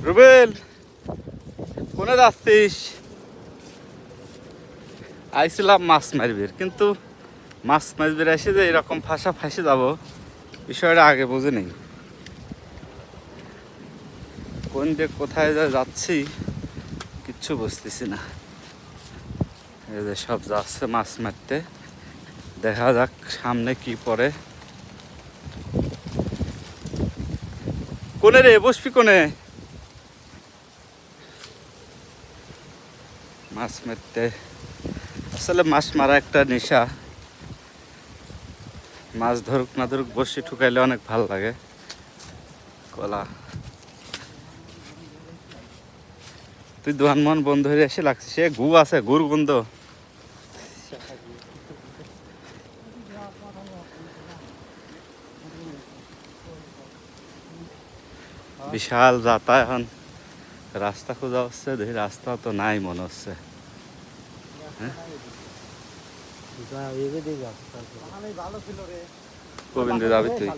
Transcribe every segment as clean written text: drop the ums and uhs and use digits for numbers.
রুবেল, কোনে যাচ্ছিস? আইছিলাম মাছ মারবির, কিন্তু মাছ মারবির এসে যে এরকম ফাঁসা ফাঁসে যাব বিষয়টা আগে বুঝে নেই। কোন দিক কোথায় যাচ্ছি কিচ্ছু বুঝতেছি না। এই যে সব যাচ্ছে মাছ মারতে, দেখা যাক সামনে কি পড়ে। কোনে রে, বসবি কোনে? মাছ মারতে আসলে মাছ মারা একটা নেশা। মাছ ধরুক না ধরুক বসি ঠুকাইলে অনেক ভালো লাগে। কলা তুই দোহান মোহন বন্ধ হয়ে এসে লাগছে, সে গু আছে, গুর গন্ধ। বিশাল যাতায়াত, রাস্তা খোঁজা হচ্ছে, দেখি রাস্তা তো নাই মনে হচ্ছে। গোবিন্দ যাবি তুই?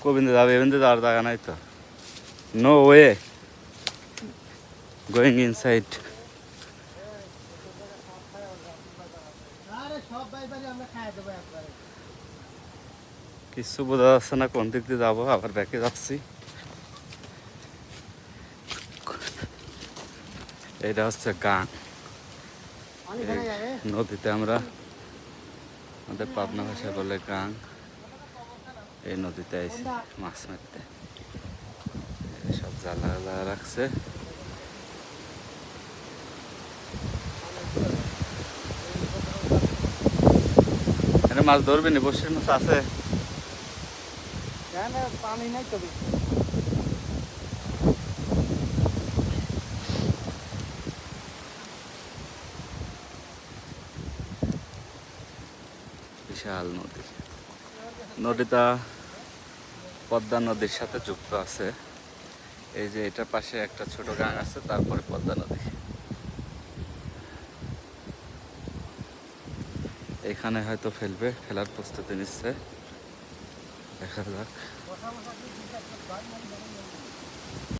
গোবিন্দ যাবে, এখান যাওয়ার জায়গা নাই তো। No way going inside. কিছু বোঝা যাচ্ছে না কোন দিক দিয়ে যাবো, আবার ব্যাকে যাচ্ছি। এটা হচ্ছে গাং। নদীতে আমরা, আমাদের পাবনা ভাষায় বলে গাং। এই নদীতে আইছি মাছ মারতে। সব জ্বালা রাখছে। এখানে মাছ ধরবি না? বসির মাছ আছে? পানি নাই তো। বিশাল নদী। নদীটা পদ্মা নদীর সাথে যুক্ত আছে। এই যে এটার পাশে একটা ছোট গাং আছে, তারপরে পদ্মা নদী। এখানে হয়তো ফেলবে, ফেলার প্রস্তুতি নিচ্ছে, দেখা যাক।